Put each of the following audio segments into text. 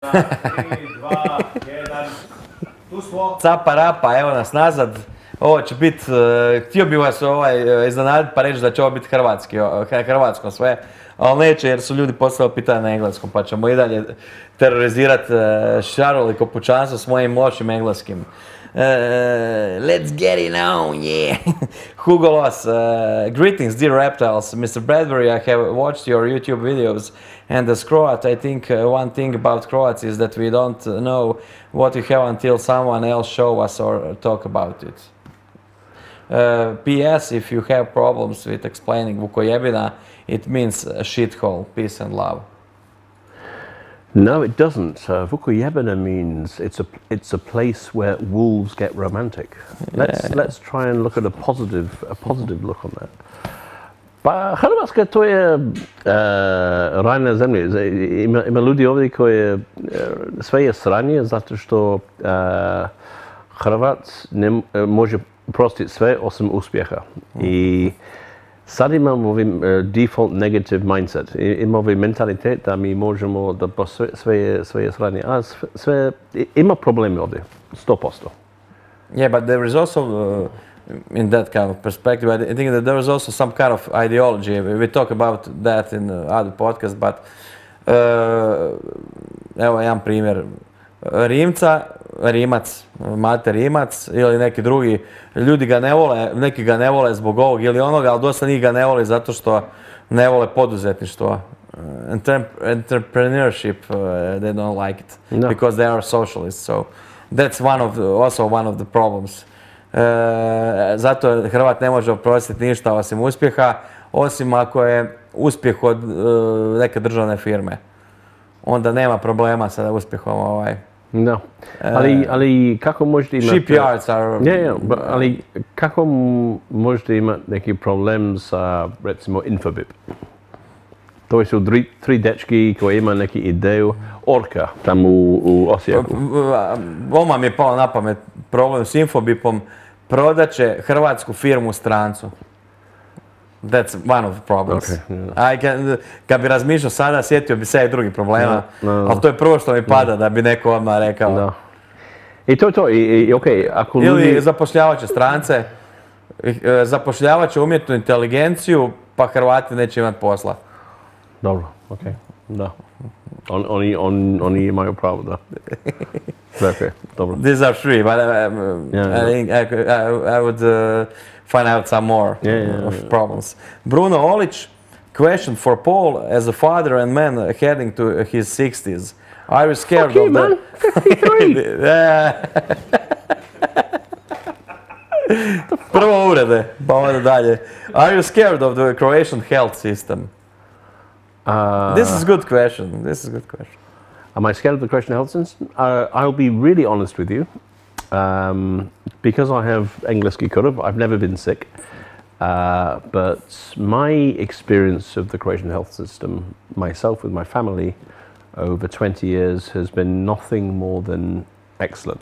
3, 2, 1, tu smo. Capa rapa, evo nas nazad. Ovo će biti, htio bih vas iznenaditi pa reći da će ovo biti hrvatsko sve, ali neće jer su ljudi postavili pitanje na engleskom, pa ćemo i dalje terorizirati šaroliko pučanstvo s mojim lošim engleskim. Let's get it on, yeah! Hugo Loss, greetings dear reptiles, Mr. Bradbury, I have watched your YouTube videos and as Croat, I think one thing about Croats is that we don't know what you have until someone else show us or talk about it. P.S. If you have problems with explaining Vukojebina, it means a shithole. Peace and love. No, it doesn't. Vukojebina means it's a place where wolves get romantic. Let's try and look at a positive look on that. Pa Hrvatska to je rajna zemlja. Ima ljudi ovdje koje sve je sranje zato što Hrvat ne može prostiti sve osim uspjeha. I sad imamo ovaj default negative mindset. Imamo ovaj mentalitet da mi možemo, da sve je sranje. A sve, ima problemi ovdje, 100%. Yeah, but there is also, in that kind of perspective, I think that there is also some kind of ideology. We talk about that in other podcasts, but evo jedan primjer. Rimac, mate Rimac ili neki drugi, ljudi ga ne vole, neki ga ne vole zbog ovog ili onoga, ali dosta njih ga ne voli zato što ne vole poduzetništvo. Entrepreneurship, they don't like it, because they are socialists, so that's also one of the problems. Zato Hrvat ne može oprostiti ništa osim uspjeha, osim ako je uspjeh od neke državne firme. Onda nema problema sa uspjehom No, ali kako možete imati... Shipyards are... ali kako možete imati neki problem sa, recimo, Infobip? To su tri dečki koji ima neki ideju, Orka, tamo u Osijeku. Oma mi je palo na pamet problem s Infobipom, prodat će hrvatsku firmu strancu. That's one of the problems. Kad bi razmišljao sada, sjetio bi se i drugih problema, ali to je prvo što mi pada da bi neko odmah rekao. Da. I to je to. Ako ili zapošljavat će strance, zapošljavat će umjetnu inteligenciju, pa Hrvati neće imati posla. Dobro, da. Oni imaju pravo, da. Dobro. These are three, but I think I would find out some more of problems. Bruno Olić, question for Paul, as a father and man heading to his 60s, are you scared of man. 53. Prvo uvrede, pa onda dalje. Are you scared of the Croatian health system? This is a good question. Am I scared of the Croatian health system? I'll be really honest with you. Because I have engleski koji, I've never been sick. But my experience of the Croatian health system, myself with my family, over 20 years has been nothing more than excellent.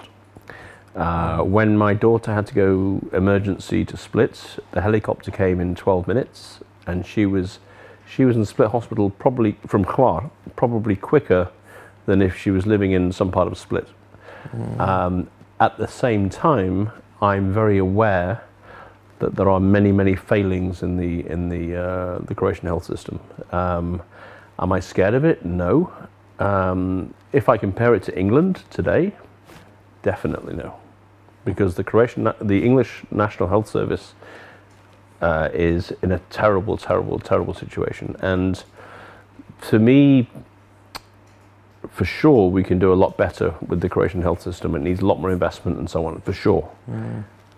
When my daughter had to go emergency to Split, the helicopter came in 12 minutes, and she was in Split Hospital probably from Hvar, probably quicker than if she was living in some part of Split. At the same time, I'm very aware that there are many failings in the Croatian health system. Am I scared of it? No. If I compare it to England today, definitely no, because the English National Health Service is in a terrible situation. And to me, for sure, we can do a lot better with the Croatian health system. It needs a lot more investment and so on, for sure.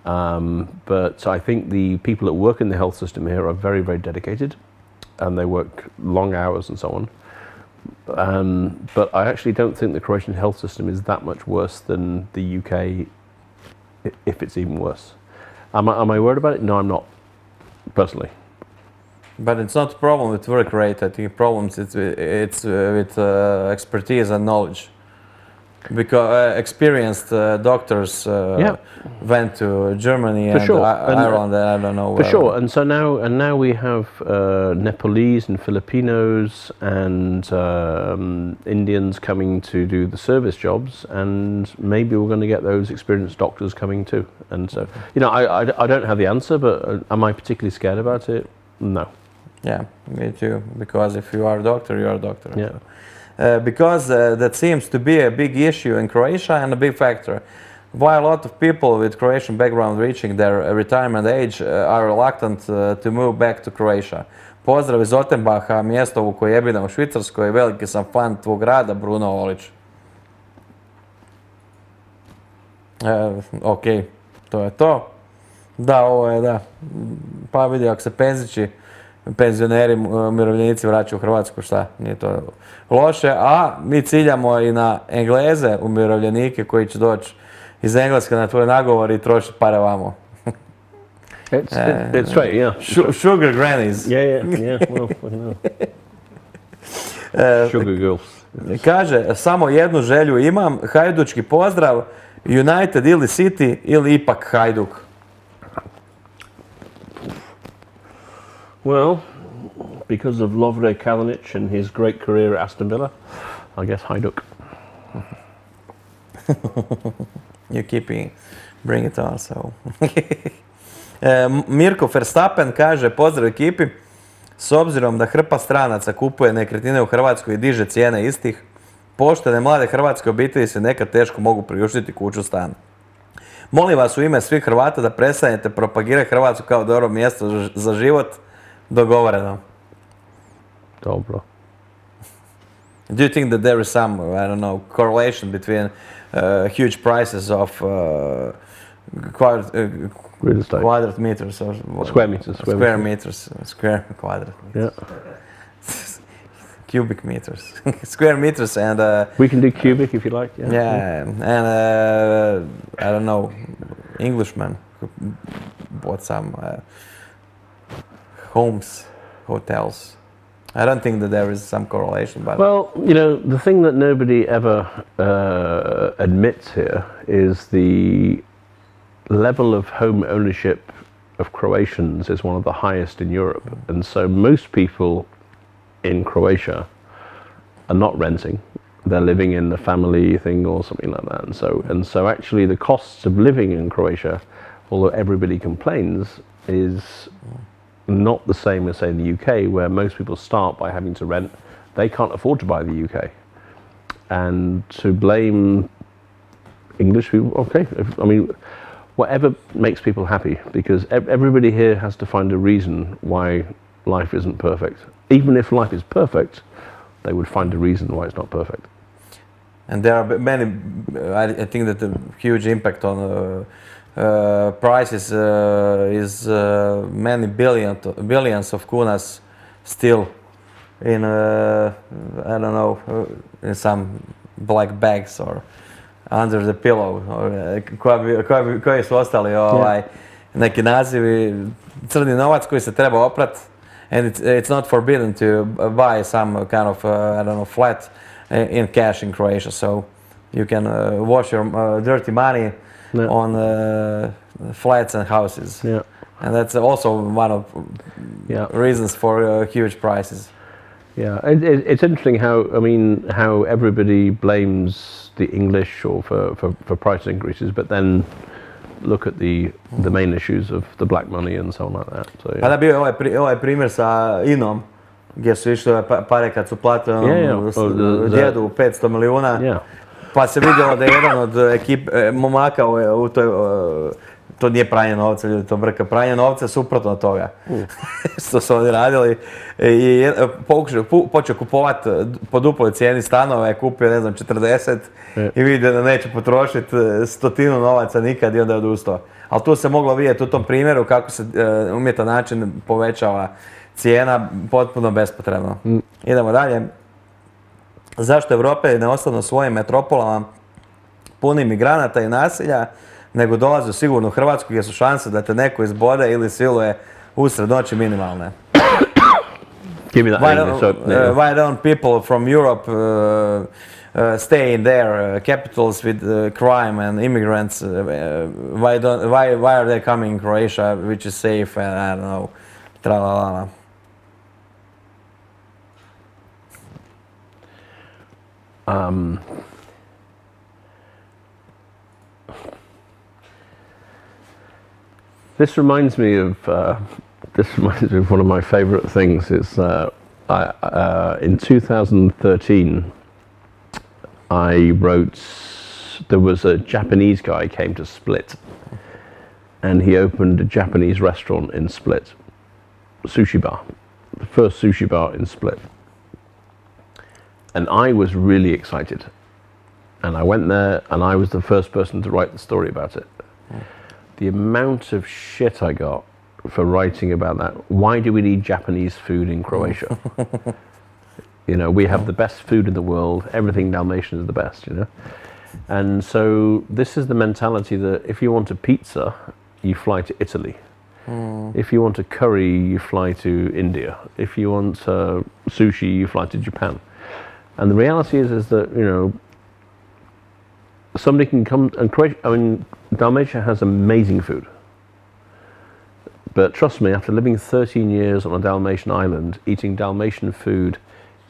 But I think the people that work in the health system here are very dedicated, and they work long hours and so on. But I actually don't think the Croatian health system is that much worse than the UK, if it's even worse. Am I worried about it? No, I'm not, personally. But it's not a problem with work rate. I think problems it's with expertise and knowledge. because experienced doctors went to Germany and Ireland, and I don't know where. For sure, and so now we have Nepalese and Filipinos and Indians coming to do the service jobs, and maybe we're going to get those experienced doctors coming too. And so, you know, I don't have the answer, but am I particularly scared about it? No. Yeah, me too. Because if you are a doctor, you are a doctor. Yeah. So. Because that seems to be a big issue in Croatia and a big factor. Why a lot of people with Croatian background reaching their retirement age are reluctant to move back to Croatia. Pozdrav iz Ottenbacha, mjesto u kojebina u Švicarskoj, veliki sam fan tvog rada, Bruno Olić. Ok, to je to. Da, ovo je da. Pa vidi, ako se penzioneri, umirovljenici vraćaju u Hrvatsku, šta, nije to loše, a mi ciljamo i na Engleze, umirovljenike koji će doći iz Engleske na tvoj nagovor i trošiti pare vamo. It's right, yeah. Sugar grannies. Yeah, well, you know. Sugar girls. Kaže, samo jednu želju imam, hajdučki pozdrav, United ili City ili ipak Hajduk. Well, because of Lovre Kalinic and his great career at Aston Villa, I guess Hajduk. You bring it on, so. Mirko Verstappen kaže, pozdrav ekipi, s obzirom da hrpa stranaca kupuje nekretnine u Hrvatskoj i diže cijene istih, poštene mlade hrvatske obitelji se nekad teško mogu priuštiti kuću stan. Molim vas u ime svih Hrvata da prestanete propagirati Hrvatsku kao dobro mjesto za život. Dogovoreno. Dobro. Do you think that there is some, I don't know, correlation between huge prices of quadrat meters or square meters? Square quadrat meters. Yeah. Cubic meters. Square meters and... we can do cubic if you like. Yeah, and I don't know, Englishmen who bought some homes, hotels. I don't think that there is some correlation, but... Well, you know, the thing that nobody ever admits here is the level of home ownership of Croatians is one of the highest in Europe. And so most people in Croatia are not renting. They're living in a family thing or something like that. And so actually the costs of living in Croatia, although everybody complains, is not the same as, say, in the UK, where most people start by having to rent. They can't afford to buy the UK. And to blame English people, okay, I mean, whatever makes people happy, because everybody here has to find a reason why life isn't perfect. Even if life is perfect, they would find a reason why it's not perfect. And there are many, I think that the huge impact on prices is many billions of kunas still in, I don't know, in some black bags or under the pillow, or koji su ostali neki nazivi, crni novac koji se treba oprat, and it's not forbidden to buy some kind of, I don't know, flat in cash in Croatia, so you can wash your dirty money on flats and houses. Yeah. And that's also one of reasons for huge prices. Yeah, it's interesting how everybody blames the English or for price increases, but then look at the main issues of the black money and so on like that. So, yeah. Pa da bio je ovaj primjer sa Inom, gdje su išle pare kad su platili djedu 500 milijuna, pa se vidjelo da je jedan od momaka u toj, to nije pranje novca, ljudi, to brka, pranje novca suprotno od toga što su oni radili, i počeo kupovati po duploj cijeni stanova, je kupio, ne znam, 40 i vidio da neće potrošiti 100 novaca nikad i onda je odustao. Ali tu se moglo vidjeti u tom primjeru kako se umjetan način povećava cijena potpuno bespotrebno. Idemo dalje. Zašto Evrope ne ostanu u svojim metropolama puni migranata i nasilja, nego dolaze sigurno u Hrvatsku gdje su šanse da te neko izbode ili siluje usred noći minimalne? Give me that why don't people from Europe stay in their capitals with crime and immigrants? Why are they coming in Croatia, which is safe? And I don't know. Tra-la-la-la. This reminds me of one of my favourite things. Is in 2013, I wrote. There was a Japanese guy came to Split, and he opened a Japanese restaurant in Split, sushi bar, the first sushi bar in Split. And I was really excited, and I went there, and I was the first person to write the story about it. The amount of shit I got for writing about that. Why do we need Japanese food in Croatia? You know, we have the best food in the world. Everything Dalmatian is the best, you know. And so this is the mentality that if you want a pizza, you fly to Italy. If you want a curry, you fly to India. If you want sushi, you fly to Japan. And the reality is that, you know, somebody can come, and Croatia, I mean, Dalmatia has amazing food. But trust me, after living 13 years on a Dalmatian island, eating Dalmatian food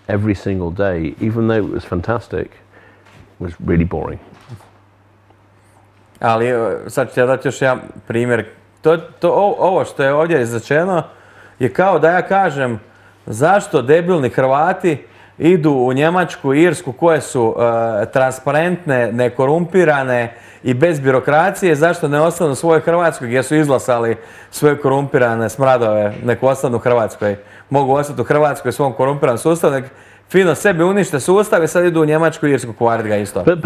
every single day, even though it was fantastic, was really boring. Ali sad ću ti dati još jedan primjer. Ovo što je ovdje izrečeno je kao da ja kažem zašto debilni Hrvati idu u Njemačku i Irsku koje su transparentne, nekorumpirane i bez birokracije, zašto ne ostanu u svojoj Hrvatskoj gdje su izglasali svoje korumpirane smradove, nek ostanu u Hrvatskoj. Mogu ostati u Hrvatskoj u svom korumpiranom sustavu, nek fino sebi unište sustav i sad idu u Njemačku i Irsku kvarit ga isto. But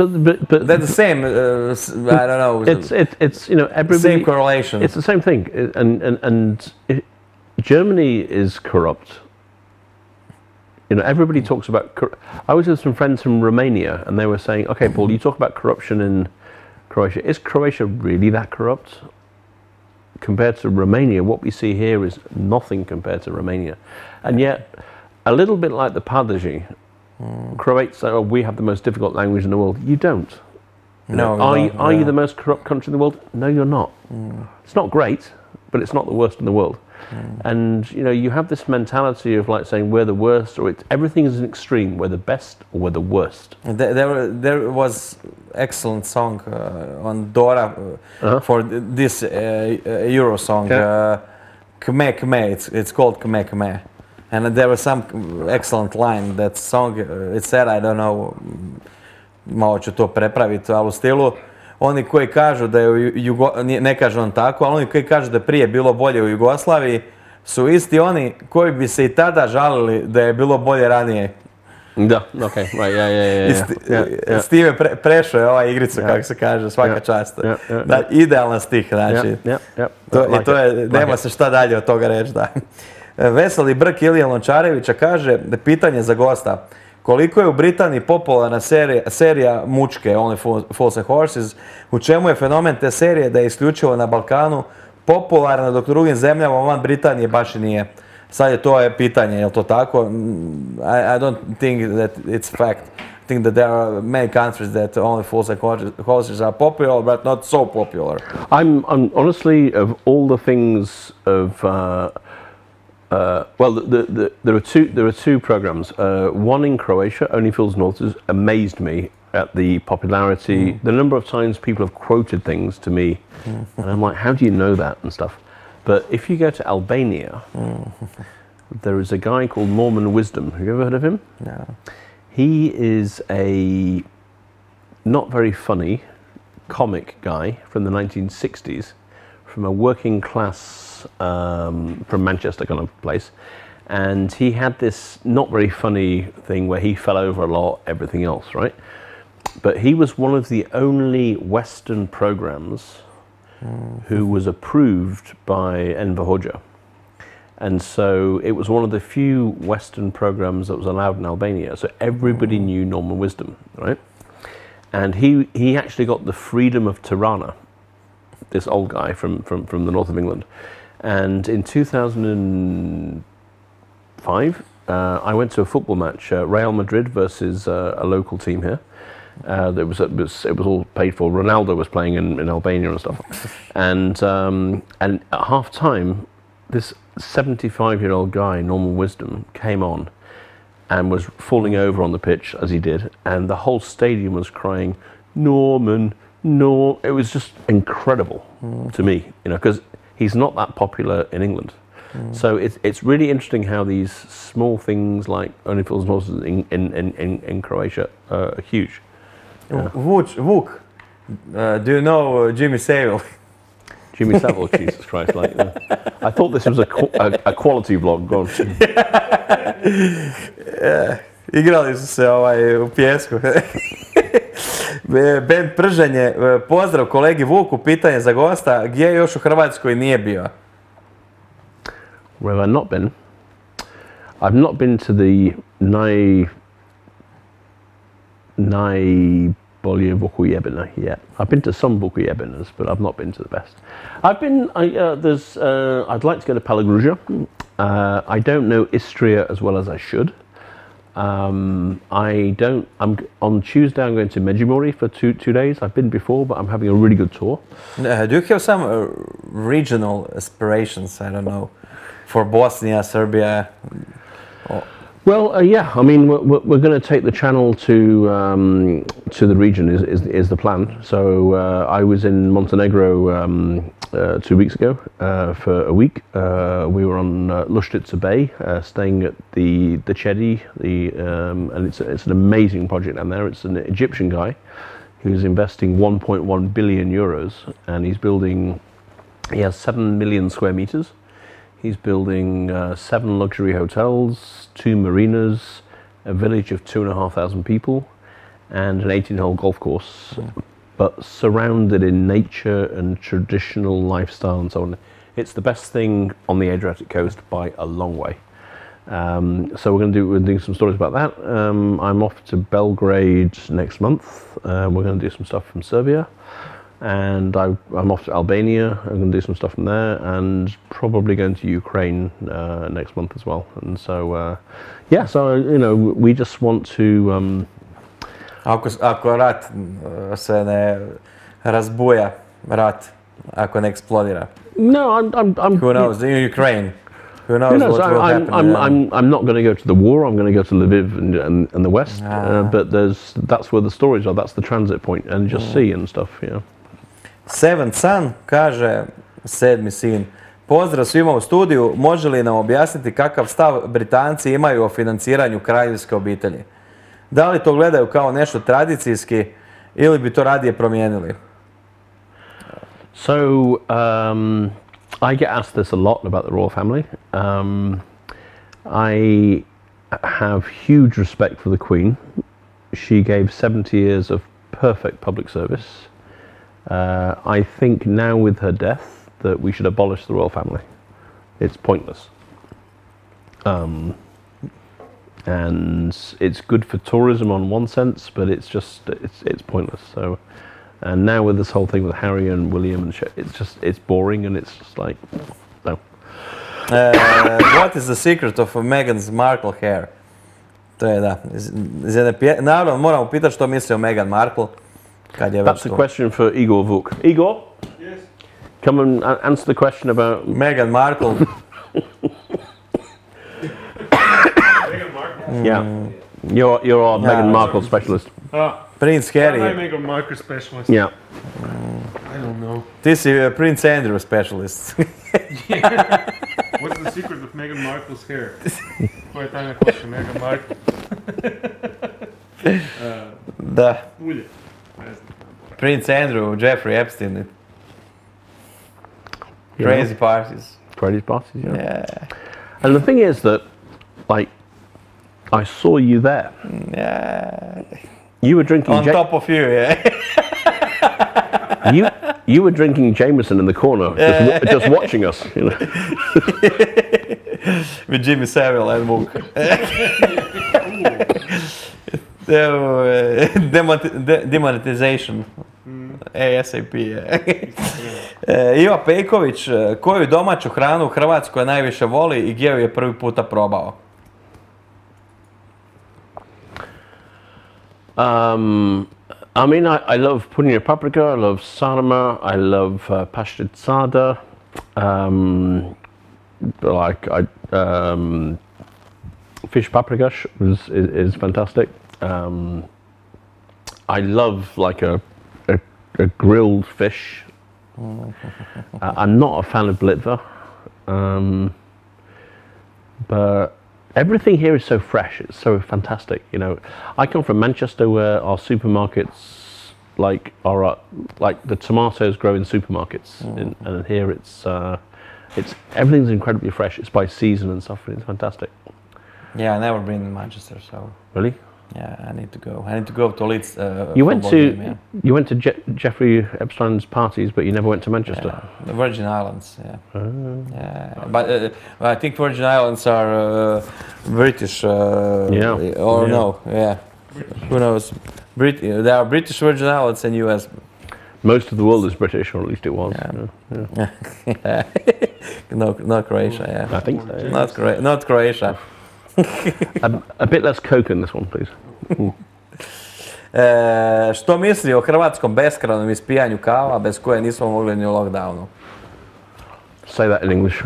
that's the same, I don't know, it's you know, everybody, same correlation. It's the same thing, and Germany is corrupt. You know, everybody talks about. I was with some friends from Romania, and they were saying, "Okay, Paul, you talk about corruption in Croatia. Is Croatia really that corrupt? Compared to Romania, what we see here is nothing compared to Romania." And yet, a little bit like the POTRAŽITE, Croats say, "Oh, we have the most difficult language in the world." You don't. No. Are you the most corrupt country in the world? No, you're not. It's not great, but it's not the worst in the world. And you know, you have this mentality of like saying we're the worst, or everything is an extreme. We're the best, or we're the worst. There was excellent song on Dora for this Euro song, Kme Kme. It's called Kme Kme, and there was some excellent line. That song it said, I don't know, malo ću to prepraviti, ali u stilu. Oni koji kažu da je ne kažu on tako, ali oni koji kažu da je prije bilo bolje u Jugoslaviji su isti oni koji bi se i tada žalili da je bilo bolje ranije. Da, okej, yeah. Steve prešao je ova igrica, kako se kaže, svaka čast. Idealan stih, znači. To je, nema se šta dalje od toga reći, da. Veseli Brk Ilija Lončarevića kaže, pitanje za gosta. Koliko je u Britaniji popularna serija Mučke, Only Fools and Horses, u čemu je fenomen te serije da je isključivo na Balkanu popularna, dok u drugim zemljama van Britanije baš i nije. Sad je to pitanje, je li to tako? I don't think that it's fact. I think that there are many countries that Only Fools and Horses are popular, but not so popular. I'm honestly, of all the things of... well, there are two programs. One in Croatia, Only Fools and Horses, amazed me at the popularity, the number of times people have quoted things to me, and I'm like, how do you know that and stuff? But if you go to Albania, there is a guy called Norman Wisdom. Have you ever heard of him? No. He is a not very funny comic guy from the 1960s, from a working class from Manchester kind of place, and he had this not very funny thing where he fell over a lot, everything else, right? But he was one of the only Western programs who was approved by Enver Hoxha. And so it was one of the few Western programs that was allowed in Albania. So everybody knew Norman Wisdom, right? And he actually got the freedom of Tirana, this old guy from the north of England. And in 2005, I went to a football match, Real Madrid versus a local team here. It was all paid for. Ronaldo was playing in Albania and stuff. And at half time, this 75-year-old guy, Normal Wisdom, came on and was falling over on the pitch as he did, and the whole stadium was crying, Norman, no. It was just incredible to me, because he's not that popular in England. So it's really interesting how these small things like Only Fools and Horses in Croatia are huge. Vuk, do you know Jimmy Savile? Jimmy Savile, Jesus Christ! I thought this was a quality vlog. Go on. Igrali su se u pjesku. Ben Prženje, pozdrav kolegi Vuku, pitanje za gosta, gdje još u Hrvatskoj nije bio? Where have I not been? I've not been to the najbolje Vukujebina yet. I've been to some Vukujebinas, but I've not been to the best. I'd like to go to Palagruja. I don't know Istria as well as I should. On Tuesday I'm going to Međimurje for two days. I've been before, but I'm having a really good tour. Do you have some regional aspirations, I don't know, for Bosnia, Serbia? Well, yeah. I mean, we're going to take the channel to the region. Is the plan. So I was in Montenegro 2 weeks ago for a week. We were on Luštica Bay, staying at the Chedi, and it's an amazing project down there. It's an Egyptian guy who's investing 1.1 billion euros, and he has 7 million square meters. He's building 7 luxury hotels, 2 marinas, a village of 2,500 people, and an 18-hole golf course, but surrounded in nature and traditional lifestyle and so on. It's the best thing on the Adriatic coast by a long way. So we're doing some stories about that. I'm off to Belgrade next month. We're going to do some stuff from Serbia. And I'm off to Albania. I'm going to do some stuff from there, and probably going to Ukraine next month as well. And so, we just want to. Ako rat se ne razbuja, ako ne eksplodira. No, I'm. Who knows? In Ukraine. Who knows what will happen? I'm not going to go to the war. I'm going to go to Lviv and the west. But that's where the stories are. That's the transit point, and just see and stuff. Seventh Son kaže, 7. sin, pozdrav svima u studiju, može li nam objasniti kakav stav Britanci imaju o financiranju kraljevske obitelji? Da li to gledaju kao nešto tradicijski ili bi to radije promijenili? So, I get asked this a lot about the royal family. I have huge respect for the Queen. She gave 70 years of perfect public service. I think now with her death that we should abolish the royal family. It's pointless. And it's good for tourism on one sense, but it's pointless. So, and now with this whole thing with Harry and William and shit, it's boring, and it's just like, no. What is the secret of Meghan Markle hair? To je da. Naravno, moramo pitati što misli o Meghan Markle. That's a question for Igor Vuk. Igor? Yes. Come and answer the question about Meghan Markle. Meghan Markle? Yeah. You're our Meghan Markle specialist. Prince Harry. I'm Meghan Markle specialist. Yeah. I don't know. Ti si Prince Andrew specialist. What's the secret of Meghan Markle's hair? Koja je tajna koša Meghan Markle? Da. Ulje. Ne znam. Prince Andrew, Jeffrey Epstein. Crazy parties. Crazy parties, yeah. Yeah. And the thing is that, like, I saw you there. Yeah. You were drinking... On top of you, yeah. You were drinking Jameson in the corner, just watching us. With Jimmy Savile and Vuk. Demonetization. ASAP. Iva Pejković, koju domaću hranu u Hrvatskoj najviše voli i gdje ju je prvi puta probao? I mean, I love punja paprika, I love sarma, I love pashtet sada. Fish paprika is fantastic. I love like a grilled fish. I'm not a fan of blitva, but everything here is so fresh. It's so fantastic. You know, I come from Manchester, where our supermarkets are the tomatoes grow in supermarkets, and here it's everything's incredibly fresh. It's by season and stuff. And it's fantastic. Yeah, I've never been in Manchester, so. Really? Yeah, I need to go. I need to go to Leeds. You went to Jeffrey Epstein's parties, but you never went to Manchester. Yeah, the Virgin Islands. Yeah. Yeah, but I think Virgin Islands are British. Or no? Yeah. Who knows? There are British Virgin Islands and U.S. Most of the world is British, or at least it was. Yeah. Not Croatia. Yeah. I think so. Not Croatia. A bit less coke in this one, please. Što misli o hrvatskom beskrajnom ispijanju kava bez koje nismo mogli ni u lockdownu? Say that in English.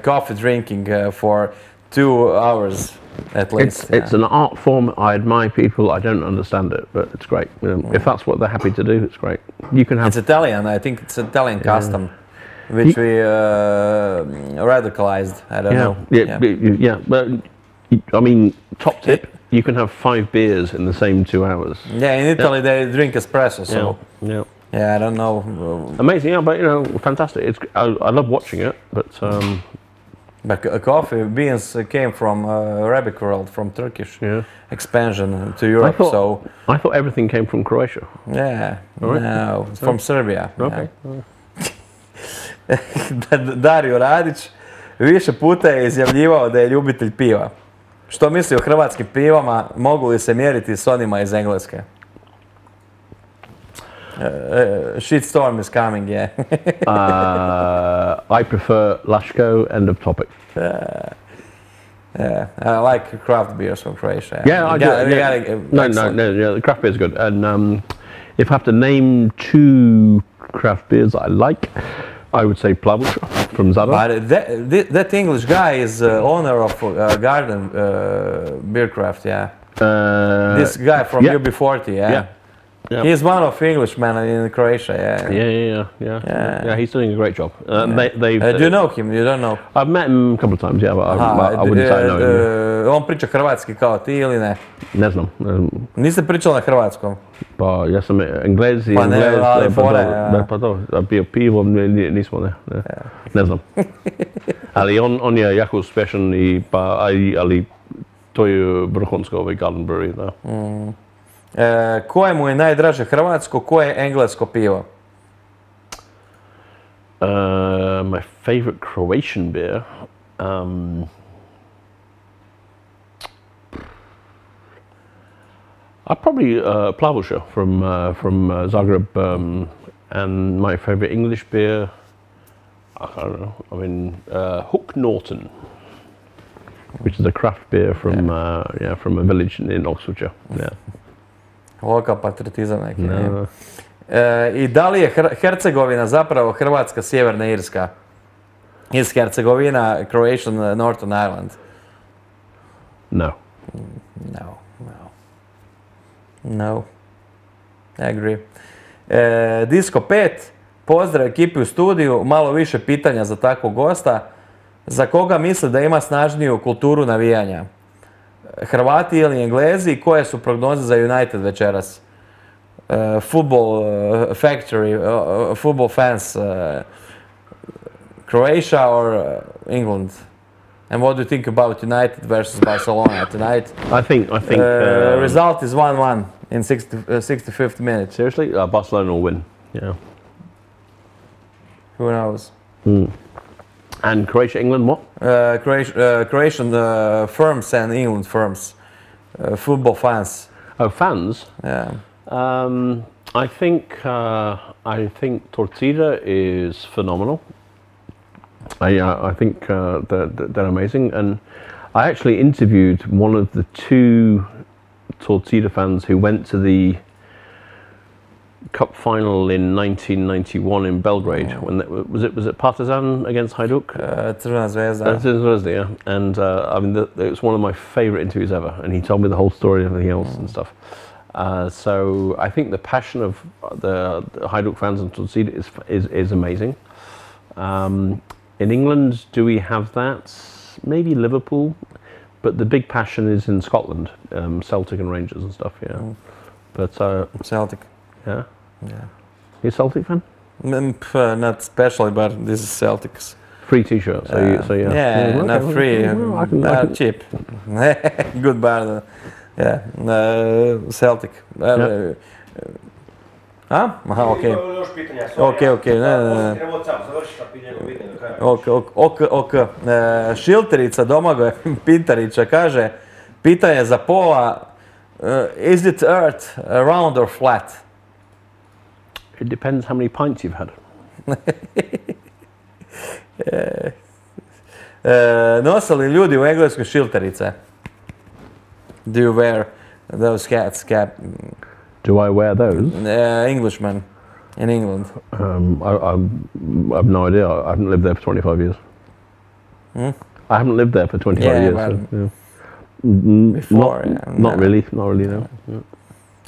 Coffee drinking for 2 hours at least. It's an art form. I admire people. I don't understand it, but it's great. If that's what they're happy to do, it's great. You can have. It's Italian. I think it's Italian custom, which we radicalized. I don't know. Yeah. But I mean, top tip: you can have 5 beers in the same 2 hours. Yeah, in Italy they drink espresso. So yeah, I don't know. Amazing, yeah, but you know, fantastic. I love watching it, but. But coffee beans came from Arabic world, from Turkish expansion to Europe. I thought everything came from Croatia. Yeah, no, from Serbia. Okay. Dario Radić više puta je izjavljivao da je ljubitelj piva. Što misli o hrvatskim pivama, mogu li se mjeriti s onima iz Engleske? Shitstorm is coming, yeah. I prefer Lashko, end of topic. Yeah, I like craft beers from Croatia. Yeah, I do. No, the craft beer is good. And if I have to name 2 craft beers I like, I would say Plavuša from Zadar. But that English guy is owner of Garden Beer Craft, yeah. This guy from UB40, yeah. He's one of Englishmen in Croatia, Yeah, he's doing a great job. Do you know him? You don't know? I've met him a couple of times, yeah, but I wouldn't say I know him. On priča hrvatski kao ti ili ne? Ne znam. Niste pričali na hrvatskom? Pa ja sam Englez i pa to, bio pivo, nismo, ne znam. Ali on je jako uspješan ali to je vrhunsko Garden Brewery, da. Koje mu je najdraže hrvatsko, koje je englesko pivo? My favorite Croatian beer. Probably Plavuša from Zagreb, and my favorite English beer. I don't know. I mean, Hook Norton, which is a craft beer from from a village in Oxfordshire. Yeah. Lokal patriotizam neki. No. I da li je Hercegovina zapravo Hrvatska Sjeverna Irska? Is Hercegovina Croatian Northern Ireland? No. No. I agree. Disko 5. Pozdrav ekipi u studiju. Malo više pitanja za takvog gosta. Za koga misle da ima snažniju kulturu navijanja? Hrvati ili Englezi? Koje su prognoze za United večeras? Football factory, football fans, Croatia or England? And what do you think about United versus Barcelona tonight? I think result is 1-1 in 65th minute. Seriously? Barcelona will win. Yeah. Who knows? And Croatia, England, what? Croatian firms and England firms. Football fans. Oh, fans? Yeah. I think Torcida is phenomenal. I think they're amazing, and I actually interviewed one of the two Torcida fans who went to the cup final in 1991 in Belgrade. When was it Partizan against Hajduk? Crvena zvezda. Zvezda, yeah. And I mean, it was one of my favourite interviews ever. And he told me the whole story and everything else and stuff. So I think the passion of the Hajduk fans and Torcida is amazing. In England, do we have that? Maybe Liverpool, but the big passion is in Scotland, Celtic and Rangers and stuff. Yeah, but Celtic. Yeah. Yeah. You a Celtic fan? Not especially, but this is Celtics. Free T-shirt. So yeah. Yeah, okay, not free. Well, I can Cheap. Good bar. Yeah. Celtic. Aha, okej. Okej. Ok. Šilterica Domagoja Pintarića kaže, pitanje za Paula, is it earth round or flat? It depends how many pints you've had. Nose li ljudi u Engleskoj šilterice? Do you wear those hats, cap? Do I wear those? Englishman in England. I've no idea. I haven't lived there for 25 years. I haven't lived there for 25 years. But So, yeah. Before, not really, no. Yeah.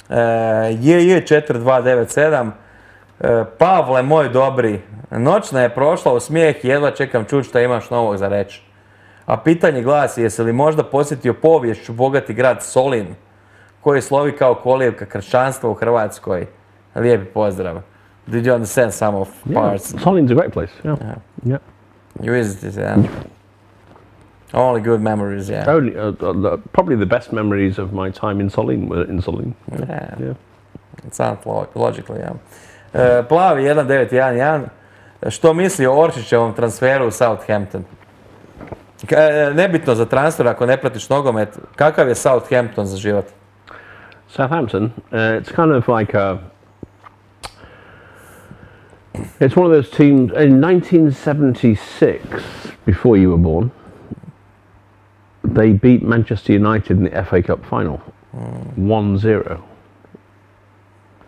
4297. Pavle, moj dobri, noćna je prošla u smijeh, jedva čekam čuti šta imaš novog za reći. A pitanje glasi, jesi li možda posjetio poviješću bogati grad Solin, koji slovi kao kolijevka kršćanstva u Hrvatskoj? Lijepi pozdrav. Did you understand some of parts? Solin's a great place, yeah. You visited, yeah? Only good memories, yeah. Only, probably the best memories of my time in Solin were in Solin. Yeah. It sounds logically, yeah. Plavi 1911, što misli o Oršićevom transferu u Southampton? Nebitno za transfer ako ne pratiš nogomet, kakav je Southampton za život? Southampton, it's kind of like it's one of those teams, in 1976, before you were born, they beat Manchester United in the FA Cup final, 1-0.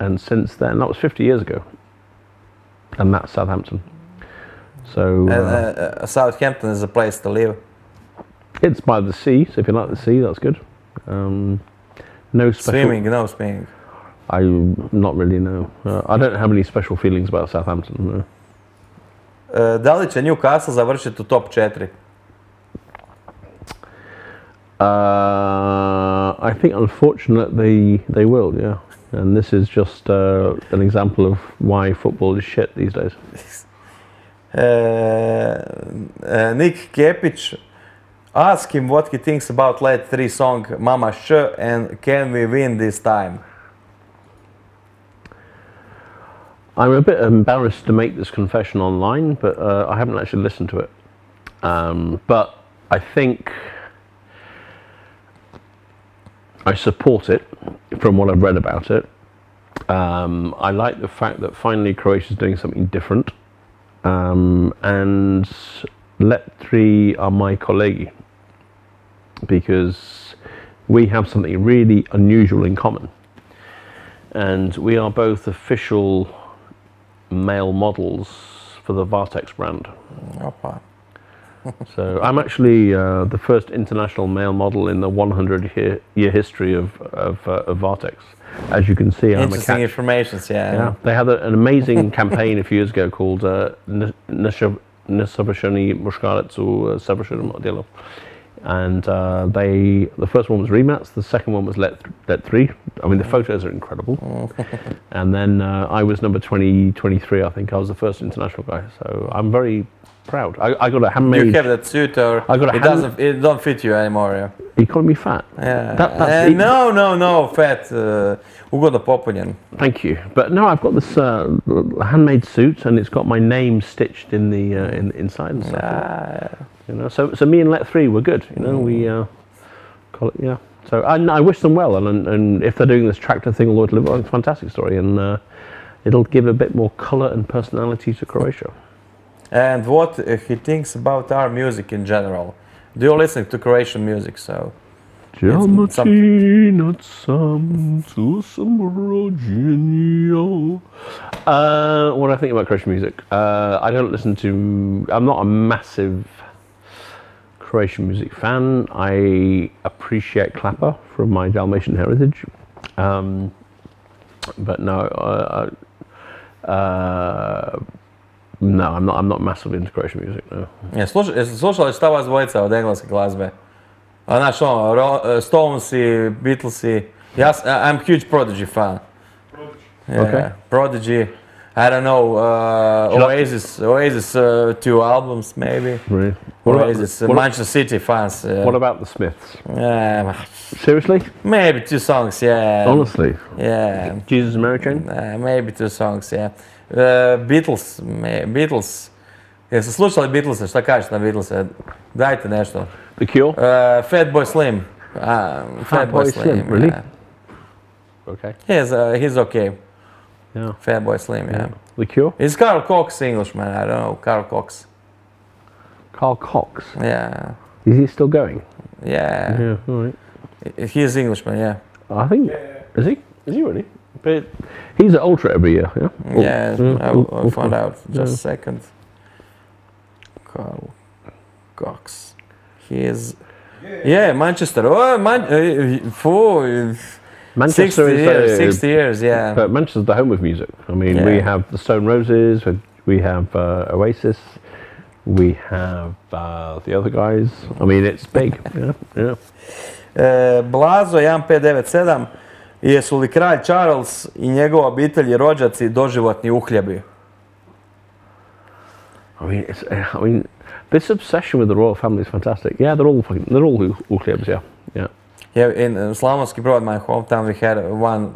And since then, that was 50 years ago, and that's Southampton. So Southampton is a place to live. It's by the sea, so if you like the sea, that's good. No special Swimming, no swimming. I not really know. I don't have any special feelings about Southampton. No. Da li će Newcastle završiti u top 4? I think unfortunately they will, yeah. And this is just an example of why football is shit these days. Nick Kepić, ask him what he thinks about Let 3 song Mama Sh and can we win this time? I'm a bit embarrassed to make this confession online, but I haven't actually listened to it. But I think I support it from what I've read about it. I like the fact that finally Croatia is doing something different. And Let 3 are my colegi because we have something really unusual in common. And we are both official male models for the Vartex brand. Opa. So I'm actually the first international male model in the 100-year history of Vartex. As you can see, I'm a Interesting catch. information, yeah. They had an amazing campaign a few years ago called Nesavršeni muškarac u savršenom odjelu. And the first one was Remats, the second one was Let 3. I mean, the photos are incredible. And then I was number 23, I think. I was the first international guy. So I'm very proud. I got a handmade... You have that suit or it don't fit you anymore, yeah? Are you calling me fat? Yeah. No, fat. Ugodno popunjen. Thank you. But no, I've got this handmade suit and it's got my name stitched in the inside and stuff. You know, so me and Let 3 were good. You know, we call it, yeah. So I wish them well, and if they're doing this tractor thing all the way to Liverpool, it's a fantastic story, and it'll give a bit more colour and personality to Croatia. And what he thinks about our music in general. Do you listen to Croatian music? So Dalmatinac sam tu sam rođenio. What do I think about Croatian music? I don't listen to... I'm not a massive Croatian music fan. I appreciate Klapa from my Dalmatian heritage. But no, no, I'm not massively into Croatian music, no. Jeste slušali šta vas dvojica od engleske glazbe? Znaš Stonesi, Beatlesi, I'm huge Prodigy fan. Yeah, Okay. Prodigy, I don't know, Oasis 2 albums maybe. Really? Oasis, Manchester City fans. What about the Smiths? Seriously? Seriously? Maybe 2 songs, yeah. Honestly? Yeah. Jesus and Mary Chain? Maybe 2 songs, yeah. Beatles. Jeste slušali Beatlese? Šta kažeš na Beatlese? Dajte nešto. The Cure? Fatboy Slim. Fatboy Slim, really? yeah. Okay. He's okay. Yeah. Fatboy Slim, yeah. The Cure? Is Carl Cox Englishman? I don't know. Carl Cox. Carl Cox? Yeah. Is he still going? Yeah. Yeah, all right. He's Englishman, yeah. I think... Is he? Is he really? But he's at Ultra every year, yeah? I'll find out. Just a second. Carl Cox. He is... Yeah, Manchester. Oh, Manchester 60 years, yeah. But Manchester's the home of music. I mean, we have the Stone Roses, we have Oasis, we have the other guys. I mean, it's big, yeah. Blazo 1597. Jesu li kralj Charles i njegova obitelj i rođaci doživotni uhljebi? I mean, this obsession with the royal family is fantastic. Yeah, they're all uhlebs, yeah. Yeah, in Slavonski Brod, my hometown, we had one,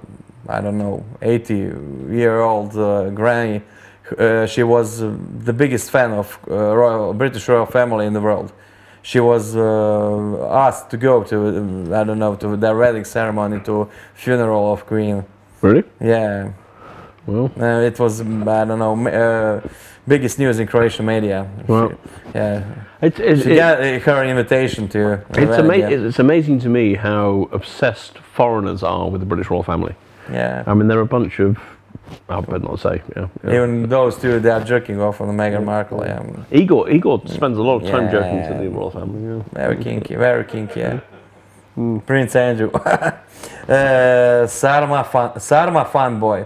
I don't know, 80-year-old granny. She was the biggest fan of British royal family in the world. She was asked to go to, I don't know, to their wedding ceremony, to funeral of Queen. Really? Yeah. Well, it was, I don't know, biggest news in Croatian media. Well, yeah. She got her invitation to. It's amazing to me how obsessed foreigners are with the British royal family. Yeah. I mean, they're a bunch of... I better not say. Yeah. Even those two, they are jerking off on the Meghan Markle. Yeah. Igor spends a lot of time joking to the royal family. Yeah. Very kinky. Yeah. Prince Andrew. Sarma fanboy.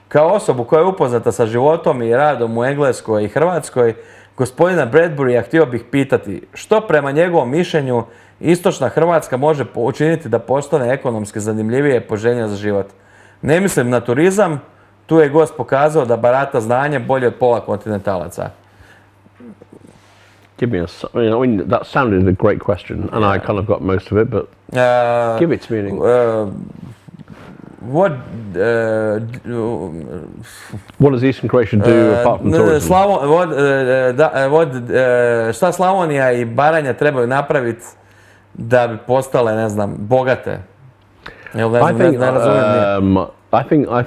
Kao osobu koja je upoznata sa životom i radom u Engleskoj i Hrvatskoj, gospodina Bradburya htio bih pitati što prema njegovom mišljenju istočna Hrvatska može učiniti da postane ekonomski zanimljivije i poželjnija za život. Ne mislim na turizam, tu je gost pokazao da barata znanje bolje od pola kontinentalaca. Give me I mean, that sounded a great question, and I kind of got most of it, but give it to me. What does Eastern Croatia do apart from tourism? Šta Slavonija i Baranja trebaju napraviti da bi postale, ne znam, bogate? I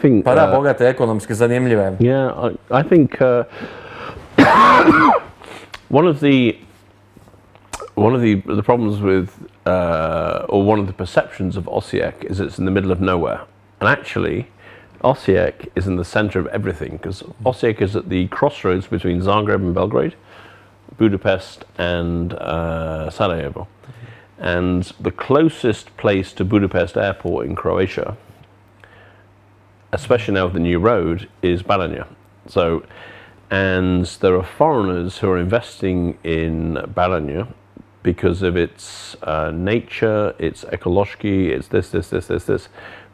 think. Pa da, bogate, ekonomski zanimljive. Yeah, I think one of the problems with or one of the perceptions of Osijek is it's in the middle of nowhere. And actually, Osijek is in the center of everything, because Osijek is at the crossroads between Zagreb and Belgrade, Budapest and Sarajevo. And the closest place to Budapest airport in Croatia, especially now with the new road, is Baranja. And there are foreigners who are investing in Baranja because of its nature, its ekološki, it's this.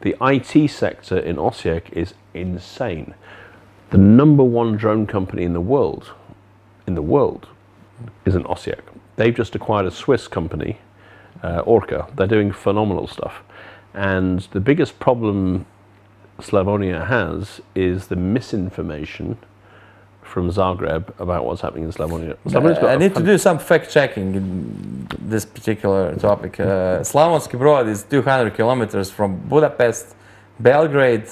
The IT sector in Osijek is insane. The #1 drone company in the world is in Osijek. They've just acquired a Swiss company, Orca. They're doing phenomenal stuff. And the biggest problem Slavonia has is the misinformation from Zagreb about what's happening in Slavonia. I need to do some fact-checking in this particular topic. Slavonski Brod is 200 kilometers from Budapest, Belgrade,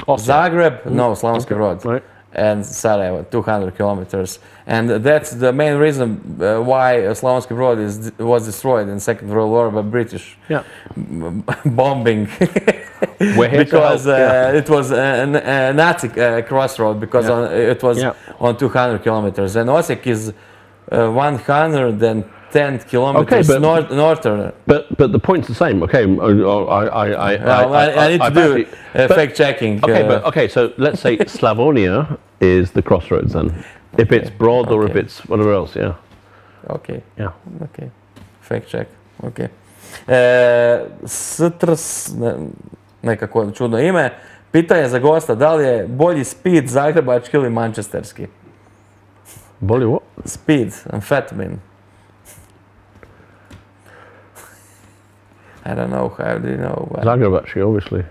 Zagreb, no, Slavonski Brod, right. and Sarajevo, 200 kilometers. And that's the main reason why Slavonski Brod was destroyed in Second World War by British bombing. Because it was a Nazi crossroad, because it was on 200 kilometers. And Osijek is 110 kilometers northern. But the point's the same. Okay, I need to do fact checking. Okay, so let's say Slavonia is the crossroads then. If it's Brod or if it's whatever else, Okay. Yeah. Okay. Fact check. Okay. Strs, nekako čudno ime. Pitanje za gosta, da li je bolji speed zagrebački ili manchesterski? Bolji what? Speed, amphetamine. I don't know, how do you know? Zagrebački, obviously,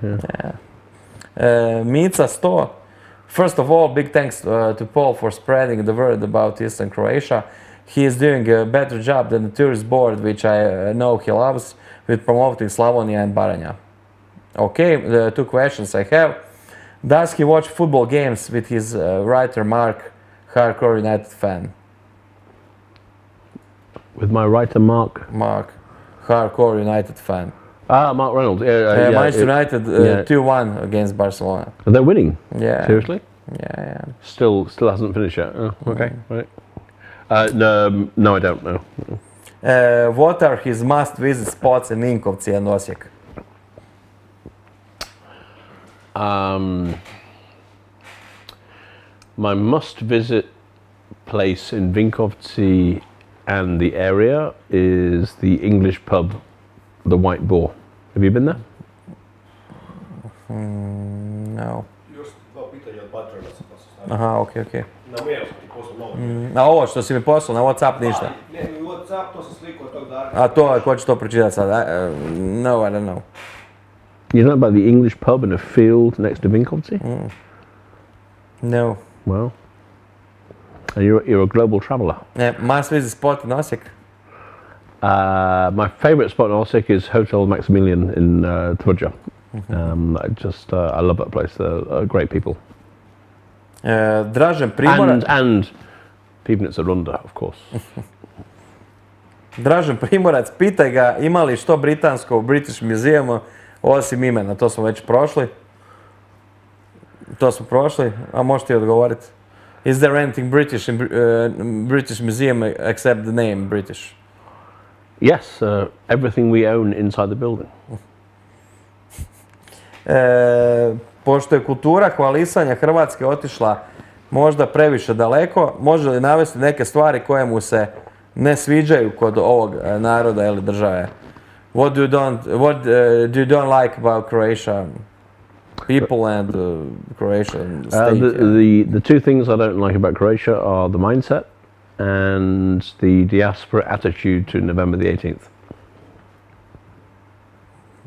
Mica 100. First of all, big thanks to Paul for spreading the word about Eastern Croatia. He is doing a better job than the tourist board, which I know he loves, with promoting Slavonia and Baranja. Okay, the 2 questions I have. Does he watch football games with his writer Mark, hardcore United fan? With my writer Mark? Mark, hardcore United fan. Mark Reynolds. Manchester United 2-1 against Barcelona. Are they winning? Yeah. Seriously? Yeah. Still hasn't finished yet. Oh, okay, right. No, I don't know. What are his must-visit spots in Inkovci and Osijek? My must-visit place in Vinkovci and the area is the English pub, the White Boar. Have you been there? No. Još 2 pitanja od patrona sam poslao. Aha, okej. Na mail sam ti poslao novo. Na ovo što si mi poslao, na WhatsApp ništa. Ne, WhatsApp, to sam sliku od tog dana. A to, ko će to pročitati sad? No, I don't know. You know about the English pub in a field next to Vinkovci? No. Well, you're a global traveller. Must visit spot in Osijek? My favourite spot in Osijek is Hotel Maximilian in Tvrđa. I love that place. They're great people. Dražen Primorac. And Pivnica Runda, of course. Dražen Primorac, pitaj ga ima li što britansko u British Museumu osim imena. To smo već prošli. A možeš ti odgovoriti. Is there anything British in British Museum except the name British? Yes, everything we own inside the building. Pošto je kultura hvalisanja Hrvatske otišla možda previše daleko, može li navesti neke stvari koje mu se ne sviđaju kod ovog naroda ili države? What do you don't like about Croatia? People and Croatian state. The 2 things I don't like about Croatia are the mindset and the diaspora attitude to November the 18th.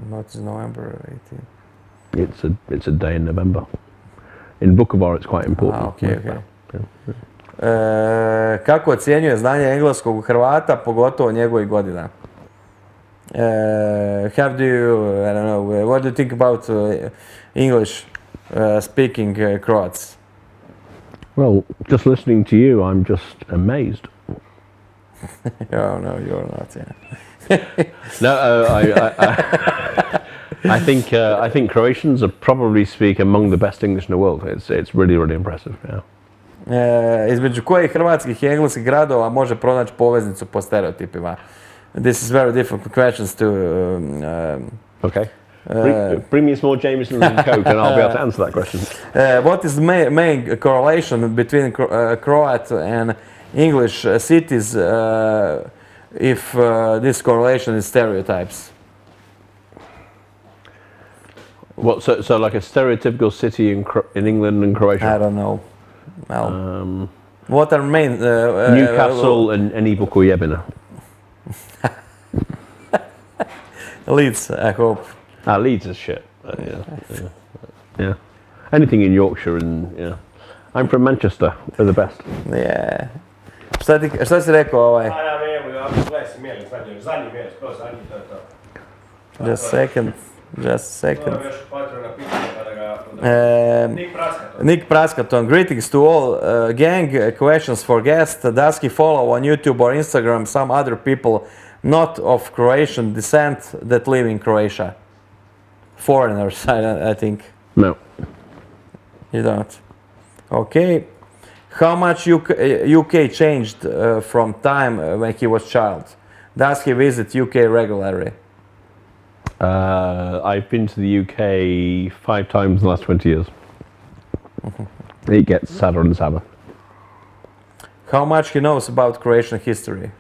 What is November 18th? It's a day in November. In Vukovar it's quite important. Okay. Kako ocjenjuje znanje engleskog u Hrvata, pogotovo njegovih godina? What do you think about English speaking Croats? Well, just listening to you, I'm just amazed. Oh no, you're not. No, I think Croatians are probably speak among the best English in the world. It's really impressive. Između kojih hrvatskih i engleskih gradova može pronaći poveznicu po stereotipima? This is very difficult questions to... Okay. Bring me some more Jamesons and Coke and I'll be able to answer that question. What is the main correlation between Croat and English cities if this correlation is stereotypes? What, so like a stereotypical city in England and Croatia? I don't know. Well, what are main... Newcastle and Ibukujebina. Leeds, I hope. Leeds is shit. Yeah. Anything in Yorkshire and I'm from Manchester. They're the best. Yeah. Šta si rekao ovaj? Ja gledaj si mail, zadnji mail, to je to. Just a second. Just a second. To je još Patrona pitanje kada ga... Nick Praskaton, greetings to all gang, questions for guest. Does he follow on YouTube or Instagram some other people not of Croatian descent that live in Croatia? Foreigners, I think. No. You don't. Okay. How much UK changed from time when he was child? Does he visit UK regularly? I've been to the UK 5 times in the last 20 years. It gets sadder and sadder. How much he knows about Croatian history?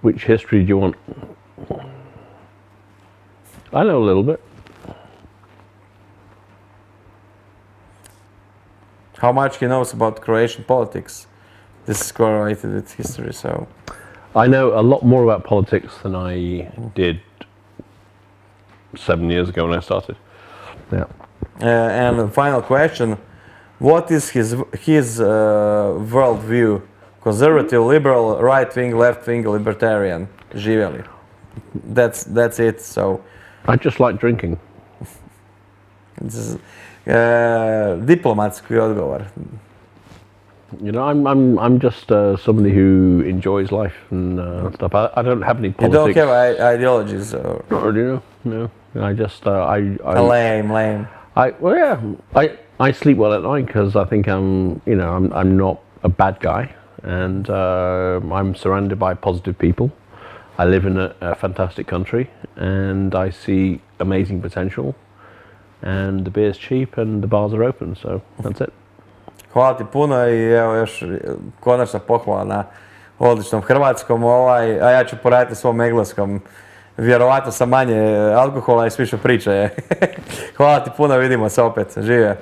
Which history do you want? I know a little bit. How much he knows about Croatian politics? This is correlated with history, so... I know a lot more about politics than I did 7 years ago when I started. Yeah. And the final question, what is his world view? Conservative, liberal, right-wing, left-wing, libertarian? Živjeli. That's it, so... I just like drinking. Diplomatski odgovor. You know, I'm just somebody who enjoys life and stuff. I don't have any politics. You don't have ideologies? Or... Not really, no. I just Lame. Well, yeah. I sleep well at night because I think I'm not a bad guy, and I'm surrounded by positive people. I live in a fantastic country, and I see amazing potential. And the beer's cheap and the bars are open, so that's it. Hvala ti puno i evo još konačna pohvala na odličnom hrvatskom, a ja ću poraditi svom engleskom. Vjerovatno sa manje alkohola i s više priče. Hvala ti puno, vidimo se opet. Živje.